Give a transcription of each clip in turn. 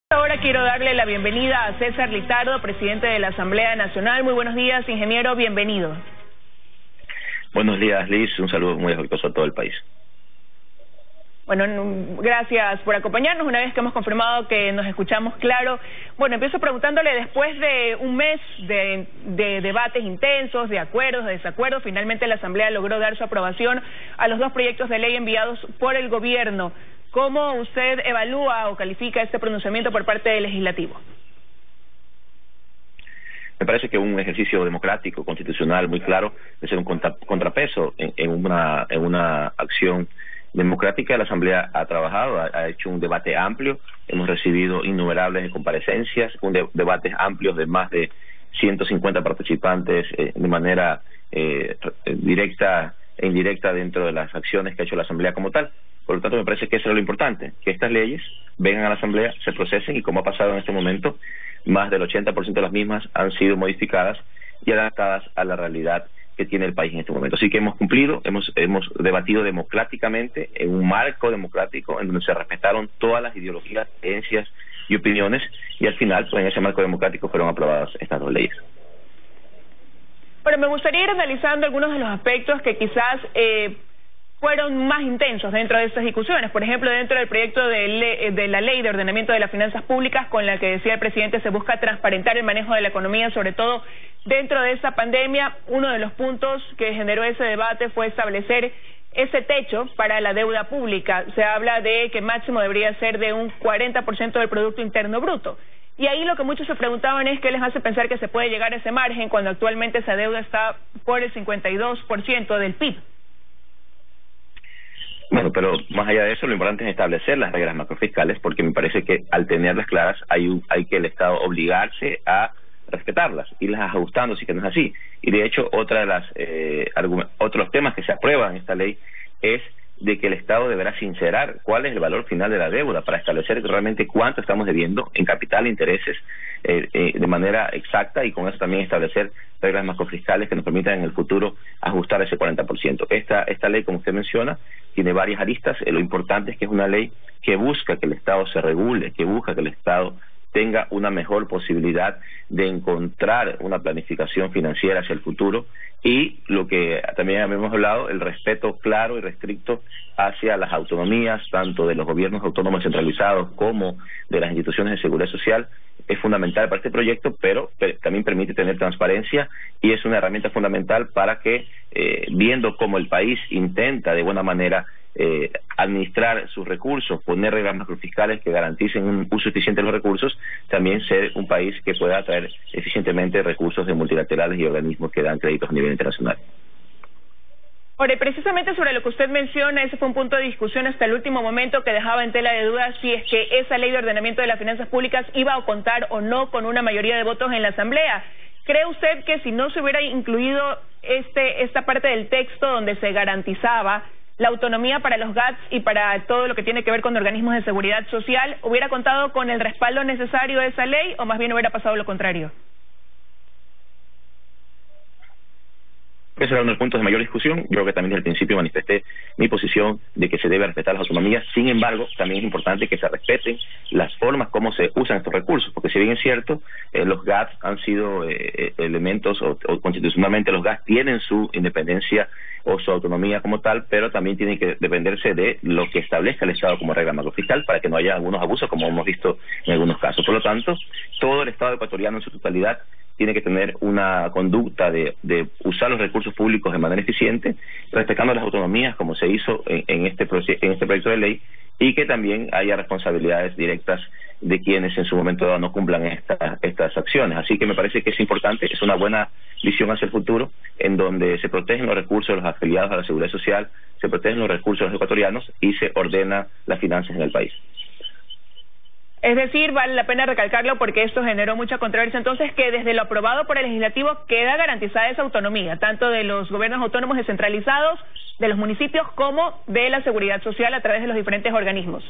Ahora quiero darle la bienvenida a César Litardo, presidente de la Asamblea Nacional. Muy buenos días, ingeniero, bienvenido. Buenos días, Liz. Un saludo muy afectuoso a todo el país. Bueno, gracias por acompañarnos una vez que hemos confirmado que nos escuchamos claro. Bueno, empiezo preguntándole, después de un mes de debates intensos, de acuerdos, de desacuerdos, finalmente la Asamblea logró dar su aprobación a los dos proyectos de ley enviados por el gobierno. ¿Cómo usted evalúa o califica este pronunciamiento por parte del Legislativo? Me parece que un ejercicio democrático, constitucional, muy claro, de ser un contrapeso en una acción democrática. La Asamblea ha trabajado, ha hecho un debate amplio, hemos recibido innumerables comparecencias, debates amplios de más de 150 participantes de manera directa e indirecta dentro de las acciones que ha hecho la Asamblea como tal. Por lo tanto, me parece que eso es lo importante, que estas leyes vengan a la Asamblea, se procesen y, como ha pasado en este momento, más del 80% de las mismas han sido modificadas y adaptadas a la realidad que tiene el país en este momento. Así que hemos cumplido, hemos debatido democráticamente en un marco democrático en donde se respetaron todas las ideologías, creencias y opiniones, y al final, pues en ese marco democrático fueron aprobadas estas dos leyes. Pero me gustaría ir analizando algunos de los aspectos que quizás fueron más intensos dentro de estas discusiones. Por ejemplo, dentro del proyecto de la Ley de Ordenamiento de las Finanzas Públicas, con la que decía el presidente se busca transparentar el manejo de la economía, sobre todo dentro de esta pandemia. Uno de los puntos que generó ese debate fue establecer ese techo para la deuda pública. Se habla de que máximo debería ser de un 40% del Producto Interno Bruto. Y ahí lo que muchos se preguntaban es qué les hace pensar que se puede llegar a ese margen cuando actualmente esa deuda está por el 52% del PIB. Bueno, pero más allá de eso, lo importante es establecer las reglas macrofiscales, porque me parece que al tenerlas claras hay que el Estado obligarse a respetarlas, irlas ajustando si que no es así. Y de hecho, otros temas que se aprueban en esta ley es de que el Estado deberá sincerar cuál es el valor final de la deuda para establecer realmente cuánto estamos debiendo en capital e intereses de manera exacta, y con eso también establecer reglas macrofiscales que nos permitan en el futuro ajustar ese 40%. Esta ley, como usted menciona, tiene varias aristas. Lo importante es que es una ley que busca que el Estado se regule, que busca que el Estado tenga una mejor posibilidad de encontrar una planificación financiera hacia el futuro, y lo que también hemos hablado, el respeto claro y restricto hacia las autonomías, tanto de los gobiernos autónomos centralizados como de las instituciones de seguridad social, es fundamental para este proyecto, pero también permite tener transparencia y es una herramienta fundamental para que, viendo cómo el país intenta de buena manera administrar sus recursos, poner reglas macrofiscales que garanticen un uso eficiente de los recursos, también ser un país que pueda atraer eficientemente recursos de multilaterales y organismos que dan créditos a nivel internacional. Ahora, precisamente sobre lo que usted menciona, ese fue un punto de discusión hasta el último momento que dejaba en tela de dudas si es que esa ley de ordenamiento de las finanzas públicas iba a contar o no con una mayoría de votos en la Asamblea. ¿Cree usted que si no se hubiera incluido esta parte del texto donde se garantizaba la autonomía para los GATS y para todo lo que tiene que ver con organismos de seguridad social, hubiera contado con el respaldo necesario de esa ley, o más bien hubiera pasado lo contrario? Ese era uno de los puntos de mayor discusión. Yo creo que también desde el principio manifesté mi posición de que se debe respetar las autonomías. Sin embargo, también es importante que se respeten las formas como se usan estos recursos, porque si bien es cierto, los GATS han sido elementos, o constitucionalmente los GATS tienen su independencia o su autonomía como tal, pero también tienen que dependerse de lo que establezca el Estado como regla macrofiscal para que no haya algunos abusos, como hemos visto en algunos casos. Por lo tanto, todo el Estado ecuatoriano en su totalidad tiene que tener una conducta de usar los recursos públicos de manera eficiente, respetando las autonomías como se hizo en este proyecto de ley, y que también haya responsabilidades directas de quienes en su momento dado no cumplan estas acciones. Así que me parece que es importante, es una buena visión hacia el futuro, en donde se protegen los recursos de los afiliados a la seguridad social, se protegen los recursos de los ecuatorianos y se ordena las finanzas en el país. Es decir, vale la pena recalcarlo porque esto generó mucha controversia, entonces, que desde lo aprobado por el Legislativo queda garantizada esa autonomía, tanto de los gobiernos autónomos descentralizados, de los municipios, como de la seguridad social a través de los diferentes organismos.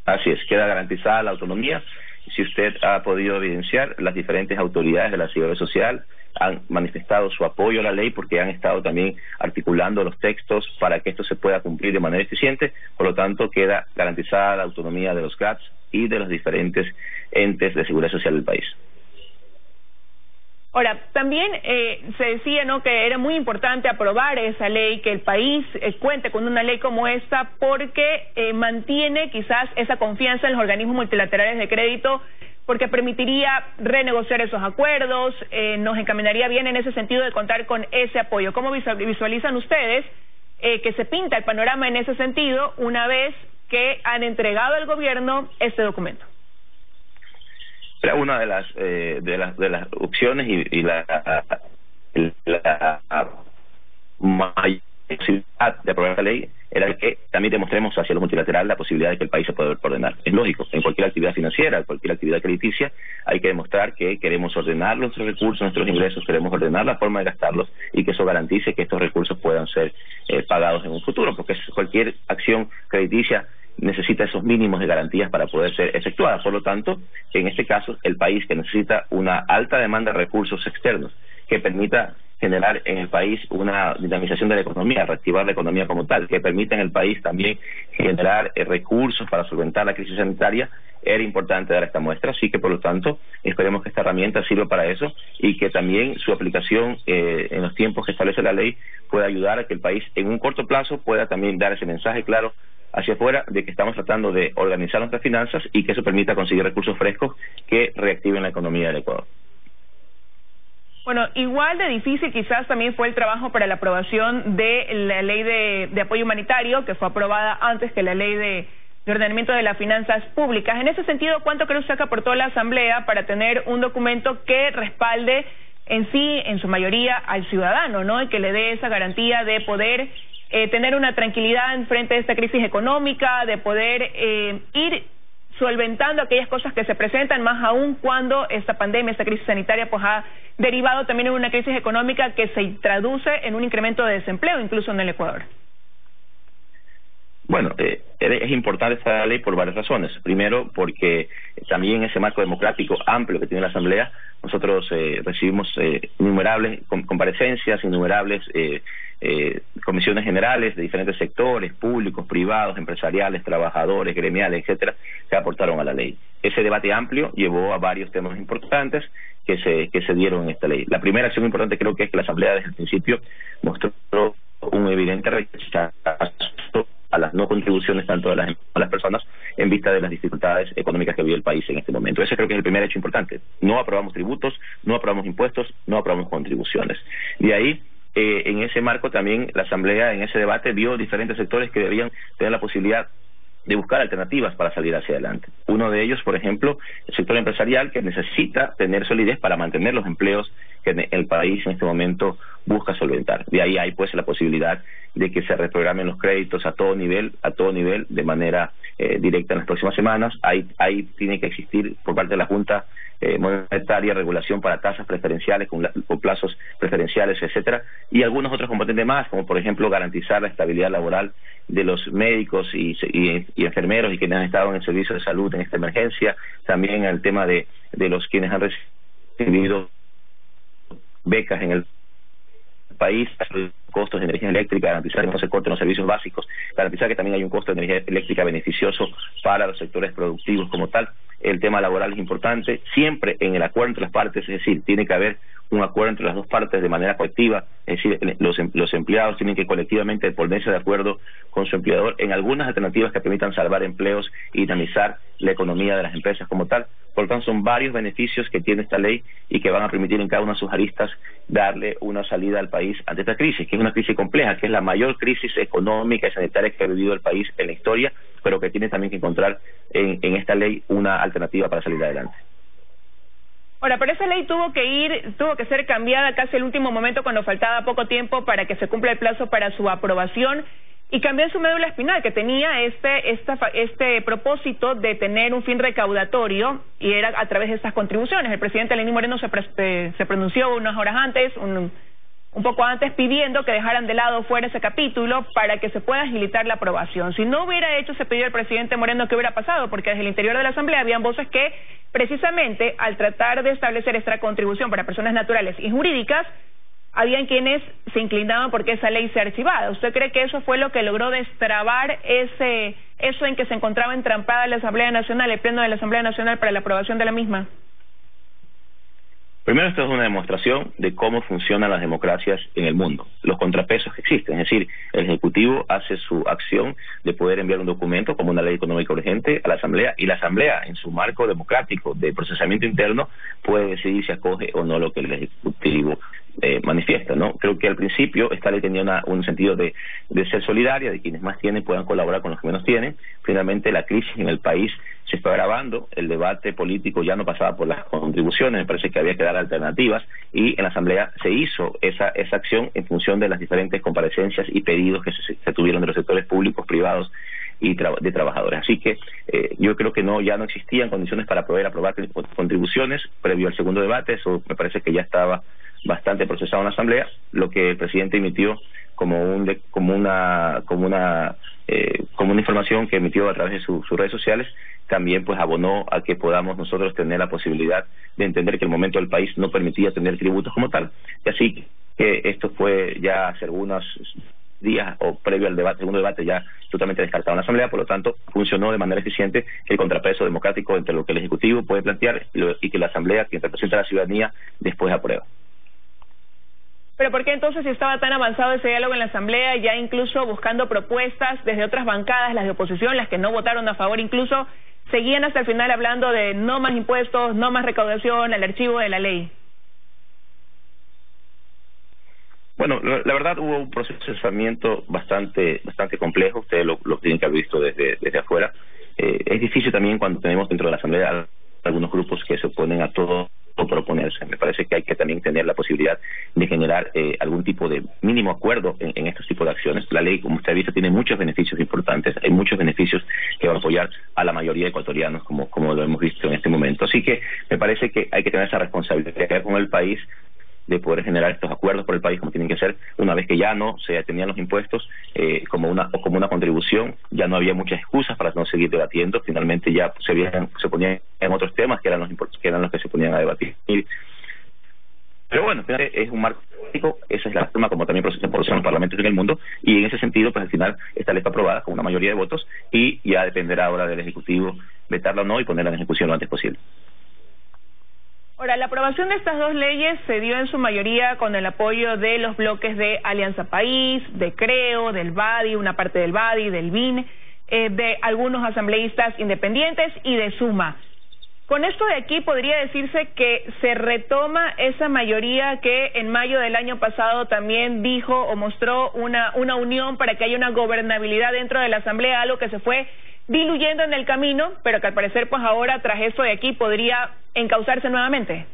Así es, queda garantizada la autonomía si usted ha podido evidenciar, las diferentes autoridades de la Seguridad Social han manifestado su apoyo a la ley porque han estado también articulando los textos para que esto se pueda cumplir de manera eficiente. Por lo tanto, queda garantizada la autonomía de los GATS y de los diferentes entes de seguridad social del país. Ahora, también se decía, ¿no?, que era muy importante aprobar esa ley, que el país cuente con una ley como esta, porque mantiene quizás esa confianza en los organismos multilaterales de crédito, porque permitiría renegociar esos acuerdos, nos encaminaría bien en ese sentido de contar con ese apoyo. ¿Cómo visualizan ustedes que se pinta el panorama en ese sentido una vez que han entregado al gobierno este documento? Era una de las opciones y la mayor posibilidad de aprobar la ley era que también demostremos hacia lo multilateral la posibilidad de que el país se pueda ordenar. Es lógico, en cualquier actividad financiera, en cualquier actividad crediticia, hay que demostrar que queremos ordenar nuestros recursos, nuestros ingresos, queremos ordenar la forma de gastarlos y que eso garantice que estos recursos puedan ser pagados en un futuro, porque cualquier acción crediticia necesita esos mínimos de garantías para poder ser efectuada. Por lo tanto, en este caso, el país que necesita una alta demanda de recursos externos que permita generar en el país una dinamización de la economía, reactivar la economía como tal, que permita en el país también generar recursos para solventar la crisis sanitaria, era importante dar esta muestra. Así que, por lo tanto, esperemos que esta herramienta sirva para eso y que también su aplicación en los tiempos que establece la ley pueda ayudar a que el país en un corto plazo pueda también dar ese mensaje claro hacia afuera de que estamos tratando de organizar nuestras finanzas y que eso permita conseguir recursos frescos que reactiven la economía del Ecuador. Bueno, igual de difícil quizás también fue el trabajo para la aprobación de la ley de apoyo humanitario, que fue aprobada antes que la ley de ordenamiento de las finanzas públicas. En ese sentido, ¿cuánto cree usted que aportó la Asamblea para tener un documento que respalde en sí, en su mayoría, al ciudadano, ¿no?, y que le dé esa garantía de poder tener una tranquilidad en frente de esta crisis económica, de poder ir solventando aquellas cosas que se presentan, más aún cuando esta pandemia, esta crisis sanitaria, pues ha derivado también en una crisis económica que se traduce en un incremento de desempleo, incluso en el Ecuador? Bueno, es importante esta ley por varias razones. Primero, porque también ese marco democrático amplio que tiene la Asamblea, nosotros recibimos innumerables comparecencias, innumerables comisiones generales de diferentes sectores, públicos, privados, empresariales, trabajadores, gremiales, etcétera, que aportaron a la ley. Ese debate amplio llevó a varios temas importantes que se dieron en esta ley. La primera acción importante creo que es que la Asamblea desde el principio mostró un evidente rechazo a las no contribuciones tanto de las personas en vista de las dificultades económicas que vive el país en este momento. Ese creo que es el primer hecho importante. No aprobamos tributos, no aprobamos impuestos, no aprobamos contribuciones. De ahí, en ese marco también la Asamblea en ese debate vio diferentes sectores que debían tener la posibilidad de buscar alternativas para salir hacia adelante. Uno de ellos, por ejemplo, el sector empresarial, que necesita tener solidez para mantener los empleos que el país en este momento busca solventar. De ahí hay pues la posibilidad de que se reprogramen los créditos a todo nivel, de manera directa en las próximas semanas. Ahí tiene que existir por parte de la Junta Monetaria regulación para tasas preferenciales con plazos preferenciales, etcétera, y algunos otros componentes más, como por ejemplo garantizar la estabilidad laboral de los médicos y enfermeros y quienes han estado en el servicio de salud en esta emergencia, también el tema de los quienes han recibido becas en el país, costos de energía eléctrica, garantizar que no se corten los servicios básicos, garantizar que también hay un costo de energía eléctrica beneficioso para los sectores productivos como tal. El tema laboral es importante, siempre en el acuerdo entre las partes, es decir, tiene que haber un acuerdo entre las dos partes de manera colectiva, es decir, los empleados tienen que colectivamente ponerse de acuerdo con su empleador en algunas alternativas que permitan salvar empleos y dinamizar la economía de las empresas como tal. Por lo tanto, son varios beneficios que tiene esta ley y que van a permitir en cada una de sus aristas darle una salida al país ante esta crisis, que es una crisis compleja, que es la mayor crisis económica y sanitaria que ha vivido el país en la historia, pero que tiene también que encontrar en esta ley una alternativa para salir adelante. Ahora, pero esa ley tuvo que ser cambiada casi al último momento cuando faltaba poco tiempo para que se cumpla el plazo para su aprobación, y cambió en su médula espinal, que tenía este propósito de tener un fin recaudatorio, y era a través de estas contribuciones. El presidente Lenín Moreno se pronunció unas horas antes, un poco antes, pidiendo que dejaran de lado fuera ese capítulo para que se pueda agilitar la aprobación. Si no hubiera hecho ese pedido el presidente Moreno, ¿qué hubiera pasado? Porque desde el interior de la Asamblea habían voces que precisamente al tratar de establecer esta contribución para personas naturales y jurídicas, habían quienes se inclinaban porque esa ley sea archivada. ¿Usted cree que eso fue lo que logró destrabar eso en que se encontraba entrampada la Asamblea Nacional, el Pleno de la Asamblea Nacional para la aprobación de la misma? Primero, esto es una demostración de cómo funcionan las democracias en el mundo, los contrapesos que existen. Es decir, el Ejecutivo hace su acción de poder enviar un documento como una ley económica urgente a la Asamblea, y la Asamblea, en su marco democrático de procesamiento interno, puede decidir si acoge o no lo que el Ejecutivo manifiesta, ¿no? Creo que al principio esta ley tenía un sentido de ser solidaria, de quienes más tienen puedan colaborar con los que menos tienen. Finalmente la crisis en el país se fue agravando, el debate político ya no pasaba por las contribuciones, me parece que había que dar alternativas, y en la Asamblea se hizo esa acción en función de las diferentes comparecencias y pedidos que se tuvieron de los sectores públicos, privados y de trabajadores. Así que yo creo que ya no existían condiciones para poder aprobar contribuciones previo al segundo debate. Eso me parece que ya estaba bastante procesado en la Asamblea. Lo que el presidente emitió como una información que emitió a través de sus redes sociales, también pues abonó a que podamos nosotros tener la posibilidad de entender que el momento del país no permitía tener tributos como tal. Y así que esto fue ya hace algunos días o previo al segundo debate, ya totalmente descartado en la Asamblea. Por lo tanto, funcionó de manera eficiente el contrapeso democrático entre lo que el Ejecutivo puede plantear y que la Asamblea, quien representa a la ciudadanía, después aprueba. Pero ¿por qué entonces, si estaba tan avanzado ese diálogo en la Asamblea, ya incluso buscando propuestas desde otras bancadas, las de oposición, las que no votaron a favor, incluso seguían hasta el final hablando de no más impuestos, no más recaudación, el archivo de la ley? Bueno, la verdad hubo un procesamiento bastante complejo. Ustedes lo tienen que haber visto desde afuera. Es difícil también cuando tenemos dentro de la Asamblea algunos grupos que se oponen a todo o proponerse. Me parece que hay que también tener la posibilidad de generar algún tipo de mínimo acuerdo en estos tipos de acciones. La ley, como usted ha visto, tiene muchos beneficios importantes. Hay muchos beneficios que van a apoyar a la mayoría de ecuatorianos, como lo hemos visto en este momento. Así que me parece que hay que tener esa responsabilidad con el país de poder generar estos acuerdos por el país como tienen que ser, una vez que ya no se tenían los impuestos como una contribución. Ya no había muchas excusas para no seguir debatiendo. Finalmente ya se ponían en otros temas que eran los que se ponían a debatir. Pero bueno, es un marco político, esa es la forma como también procesan los parlamentos en el mundo, y en ese sentido, pues al final esta ley está aprobada con una mayoría de votos, y ya dependerá ahora del Ejecutivo vetarla o no y ponerla en ejecución lo antes posible. Ahora, la aprobación de estas dos leyes se dio en su mayoría con el apoyo de los bloques de Alianza País, de Creo, del BADI, una parte del BADI, del BIN, de algunos asambleístas independientes y de Suma. Con esto de aquí podría decirse que se retoma esa mayoría que en mayo del año pasado también dijo o mostró una unión para que haya una gobernabilidad dentro de la Asamblea, algo que se fue diluyendo en el camino, pero que al parecer pues ahora tras esto de aquí podría encauzarse nuevamente.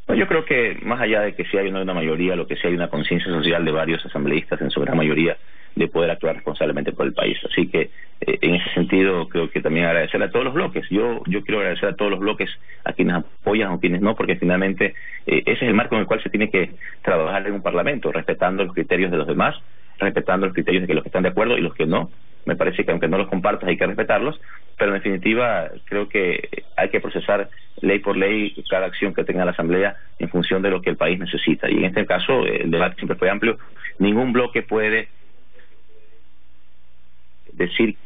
Pues yo creo que más allá de que sí hay una mayoría, lo que sí hay una conciencia social de varios asambleístas, en su gran mayoría, de poder actuar responsablemente por el país. Así que en ese sentido creo que también agradecer a todos los bloques. Yo quiero agradecer a todos los bloques, a quienes apoyan o quienes no, porque finalmente ese es el marco en el cual se tiene que trabajar en un parlamento, respetando los criterios de los demás, respetando los criterios de los que están de acuerdo y los que no. Me parece que aunque no los compartas hay que respetarlos, pero en definitiva creo que hay que procesar ley por ley cada acción que tenga la Asamblea en función de lo que el país necesita. Y en este caso el debate siempre fue amplio. Ningún bloque puede decir,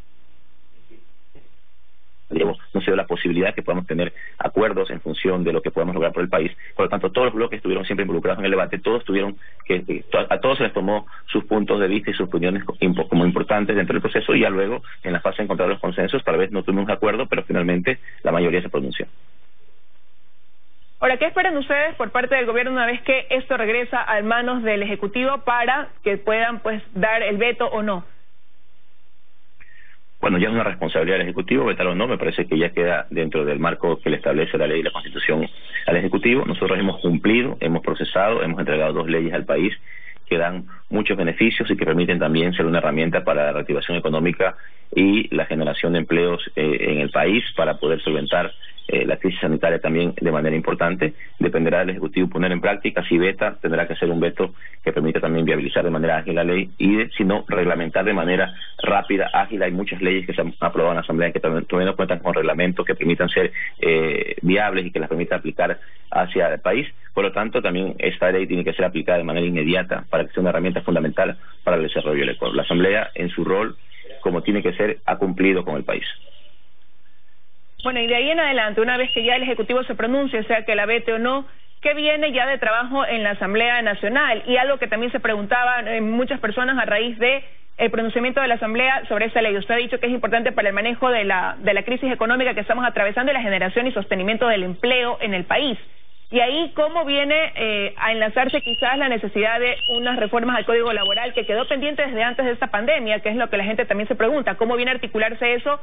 no se da la posibilidad que podamos tener acuerdos en función de lo que podamos lograr por el país. Por lo tanto, todos los bloques estuvieron siempre involucrados en el debate, a todos se les tomó sus puntos de vista y sus opiniones como importantes dentro del proceso, y ya luego en la fase de encontrar los consensos tal vez no tuvimos un acuerdo, pero finalmente la mayoría se pronunció. Ahora, ¿qué esperan ustedes por parte del gobierno una vez que esto regresa a manos del Ejecutivo para que puedan pues dar el veto o no? Bueno, ya es una responsabilidad del Ejecutivo, vetarlo o no. Me parece que ya queda dentro del marco que le establece la ley y la Constitución al Ejecutivo. Nosotros hemos cumplido, hemos procesado, hemos entregado 2 leyes al país que dan muchos beneficios y que permiten también ser una herramienta para la reactivación económica y la generación de empleos en el país, para poder solventar la crisis sanitaria también de manera importante. Dependerá del Ejecutivo poner en práctica. Si veta, tendrá que ser un veto que permita también viabilizar de manera ágil la ley y, si no, reglamentar de manera rápida, ágil. Hay muchas leyes que se han aprobado en la Asamblea que todavía no cuentan con reglamentos que permitan ser viables y que las permitan aplicar hacia el país. Por lo tanto, también esta ley tiene que ser aplicada de manera inmediata para que sea una herramienta fundamental para el desarrollo del Ecuador. La Asamblea, en su rol, como tiene que ser, ha cumplido con el país. Bueno, y de ahí en adelante, una vez que ya el Ejecutivo se pronuncie, sea que la vete o no, ¿qué viene ya de trabajo en la Asamblea Nacional? Y algo que también se preguntaban muchas personas a raíz de el pronunciamiento de la Asamblea sobre esa ley. Usted ha dicho que es importante para el manejo de la crisis económica que estamos atravesando y la generación y sostenimiento del empleo en el país. Y ahí, ¿cómo viene a enlazarse quizás la necesidad de unas reformas al Código Laboral que quedó pendiente desde antes de esta pandemia, que es lo que la gente también se pregunta? ¿Cómo viene a articularse eso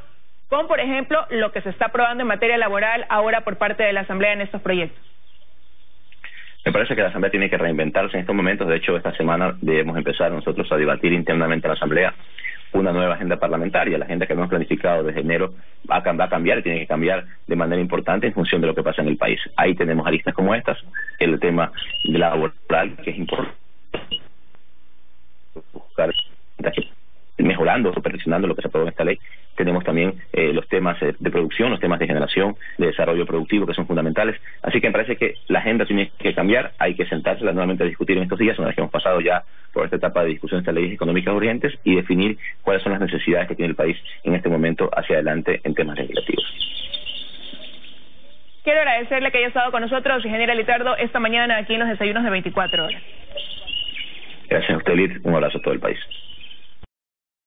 con, por ejemplo, lo que se está aprobando en materia laboral ahora por parte de la Asamblea en estos proyectos? Me parece que la Asamblea tiene que reinventarse en estos momentos. De hecho, esta semana debemos empezar nosotros a debatir internamente en la Asamblea una nueva agenda parlamentaria. La agenda que hemos planificado desde enero va a cambiar y tiene que cambiar de manera importante en función de lo que pasa en el país. Ahí tenemos aristas como estas, el tema de la laboral, que es importante buscar mejorando o perfeccionando lo que se aprobó en esta ley. Tenemos también los temas de producción, los temas de generación, de desarrollo productivo, que son fundamentales. Así que me parece que la agenda tiene que cambiar, hay que sentársela nuevamente a discutir en estos días, una vez que hemos pasado ya por esta etapa de discusión de estas leyes económicas urgentes, y definir cuáles son las necesidades que tiene el país en este momento hacia adelante en temas legislativos. Quiero agradecerle que haya estado con nosotros, ingeniera Litardo, esta mañana aquí en los desayunos de 24 horas. Gracias a usted, Lid. Un abrazo a todo el país.